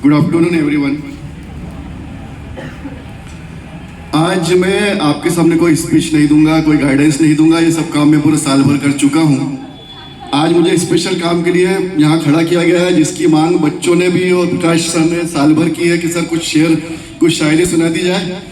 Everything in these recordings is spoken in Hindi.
Good afternoon everyone. आज मैं आपके सामने कोई स्पीच नहीं दूंगा, कोई गाइडेंस नहीं दूंगा। ये सब काम मैं पूरे साल भर कर चुका हूँ। आज मुझे स्पेशल काम के लिए यहाँ खड़ा किया गया है, जिसकी मांग बच्चों ने भी और प्रकाश सर ने साल भर की है कि सर कुछ शायरी सुना दी जाए।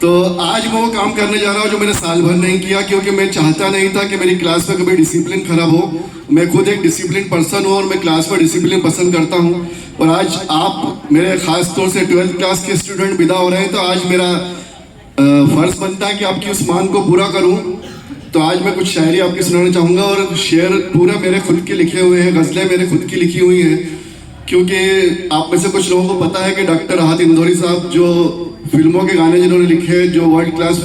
तो आज मैं वो काम करने जा रहा हूँ जो मैंने साल भर नहीं किया, क्योंकि मैं चाहता नहीं था कि मेरी क्लास में कभी डिसिप्लिन खराब हो। मैं खुद एक डिसिप्लिन पर्सन हूँ और मैं क्लास में डिसिप्लिन पसंद करता हूँ। और आज आप मेरे खास तौर से 12th क्लास के स्टूडेंट विदा हो रहे हैं, तो आज मेरा फर्ज बनता है कि आपकी उस मांग को पूरा करूँ। तो आज मैं कुछ शायरी आपकी सुनाना चाहूँगा और शेर पूरा मेरे खुद के लिखे हुए हैं, गज़लें मेरे खुद की लिखी हुई हैं। क्योंकि आप में से कुछ लोगों को पता है कि डॉक्टर राहत इंदौरी साहब जो फिल्मों के गाने जिन्होंने लिखे, जो वर्ल्ड क्लास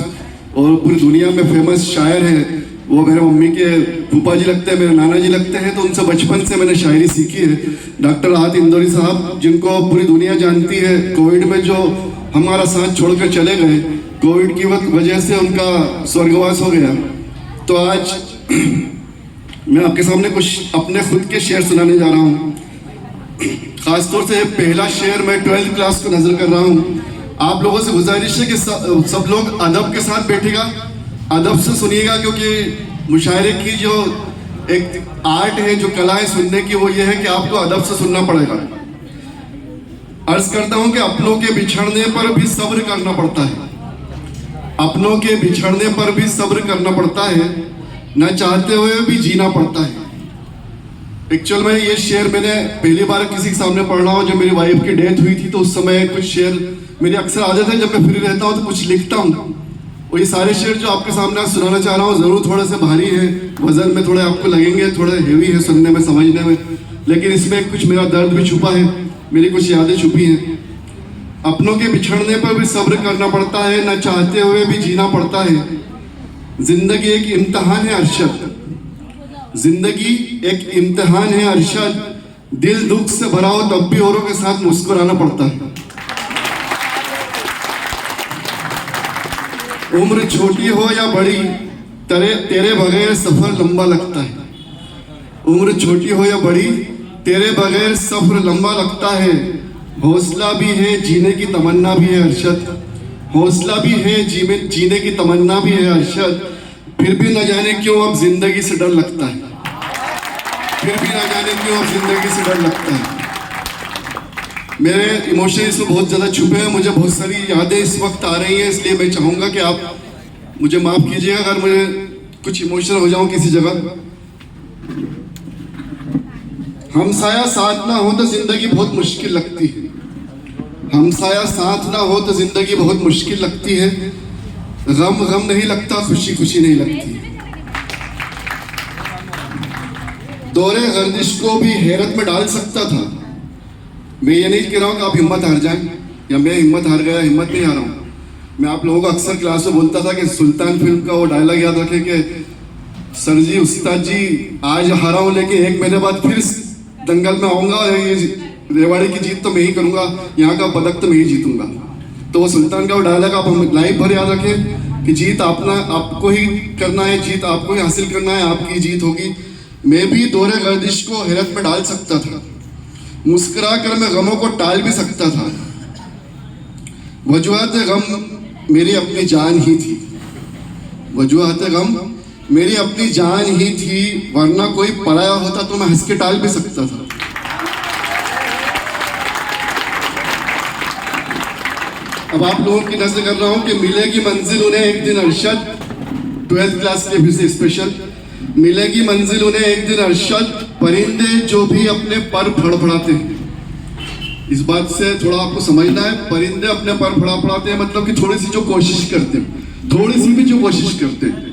और पूरी दुनिया में फेमस शायर हैं, वो मेरे मम्मी के फूफा जी लगते हैं, मेरे नाना जी लगते हैं। तो उनसे बचपन से मैंने शायरी सीखी है। डॉक्टर राहत इंदौरी साहब, जिनको पूरी दुनिया जानती है, कोविड में जो हमारा साथ छोड़कर चले गए, कोविड की वजह से उनका स्वर्गवास हो गया। तो आज मैं आपके सामने कुछ अपने खुद के शेर सुनाने जा रहा हूँ। खासतौर से पहला शेर मैं 12th क्लास को नजर कर रहा हूँ। आप लोगों से गुजारिश है कि सब लोग अदब के साथ बैठेगा, अदब से सुनिएगा, क्योंकि मुशायरे की जो एक आर्ट है, जो कला है सुनने की, वो ये है कि आपको अदब से सुनना पड़ेगा। अर्ज करता हूँ कि अपनों के बिछड़ने पर भी सब्र करना पड़ता है, अपनों के बिछड़ने पर भी सब्र करना पड़ता है, न चाहते हुए भी जीना पड़ता है। एक्चुअल में ये शेर मैंने पहली बार किसी के सामने पढ़ रहा हूँ। जब मेरी वाइफ की डेथ हुई थी तो उस समय कुछ शेर मेरी अक्सर आदत है, जब मैं फ्री रहता हूँ तो कुछ लिखता हूँ। और ये सारे शेर जो आपके सामने आज सुनाना चाह रहा हूँ ज़रूर थोड़े से भारी है, वजन में थोड़े आपको लगेंगे, थोड़े हेवी है सुनने में, समझने में, लेकिन इसमें कुछ मेरा दर्द भी छुपा है, मेरी कुछ यादें छुपी हैं। अपनों के बिछड़ने पर भी सब्र करना पड़ता है, न चाहते हुए भी जीना पड़ता है। जिंदगी एक इम्तिहान है अरशद, जिंदगी एक इम्तिहान है अरशद, दिल दुख से भरा हो तब भी औरों के साथ मुस्कुराना पड़ता है। उम्र छोटी हो या बड़ी, तेरे बगैर सफर लंबा लगता है। उम्र छोटी हो या बड़ी, तेरे बगैर सफर लंबा लगता है। हौसला भी है, जीने की तमन्ना भी है अरशद, हौसला भी है, जीने की तमन्ना भी है अरशद। फिर भी न जाने क्यों अब जिंदगी से डर लगता है, फिर भी न जाने क्यों अब जिंदगी से डर लगता है। मेरे इमोशन इसमें बहुत ज़्यादा छुपे हैं, मुझे बहुत सारी यादें इस वक्त आ रही हैं, इसलिए मैं चाहूँगा कि आप मुझे माफ़ कीजिएगा अगर मुझे कुछ इमोशनल हो जाऊँ किसी जगह। हमसाया साथ ना हो तो जिंदगी बहुत मुश्किल लगती है, हमसाया साथ ना हो तो जिंदगी बहुत मुश्किल लगती है। गम गम नहीं लगता, खुशी खुशी नहीं लगती। दौरे गर्दिश को भी हैरत में डाल सकता था। मैं ये नहीं कह रहा हूँ कि आप हिम्मत हार जाएं या मैं हिम्मत हार गया, हिम्मत नहीं हारा हूँ। मैं आप लोगों को अक्सर क्लास में बोलता था कि सुल्तान फिल्म का वो डायलॉग याद रखें कि सर जी, उस्ताद जी, आज हारा हूँ लेकिन 1 महीने बाद फिर दंगल में आऊँगा और ये रेवाड़ी की जीत तो मैं ही करूँगा, यहाँ का पदक तो मैं ही जीतूँगा। तो वो सुल्तान का वो डायलॉग आप हम लाइफ भर याद रखें कि जीत आपको ही करना है, जीत आपको ही हासिल करना है, आपकी जीत होगी। मैं भी दौरे गर्दिश को हैरत में डाल सकता था, मुस्कुरा कर मैं गमों को टाल भी सकता था। वजूहत गम मेरी अपनी जान ही थी, वजूहत गम मेरी अपनी जान ही थी, वरना कोई पराया होता तो मैं हंस के टाल भी सकता था। अब आप लोगों की नजर कर रहा हूं कि मिलेगी मंजिल उन्हें एक दिन अरशद, 12th क्लास के भी से स्पेशल, मिलेगी मंजिल उन्हें एक दिन अरशद, परिंदे जो भी अपने पर फड़फड़ाते हैं। इस बात से थोड़ा आपको समझना है, परिंदे अपने पर फड़फड़ाते हैं मतलब कि थोड़ी सी जो कोशिश करते हैं, थोड़ी सी भी जो कोशिश करते हैं।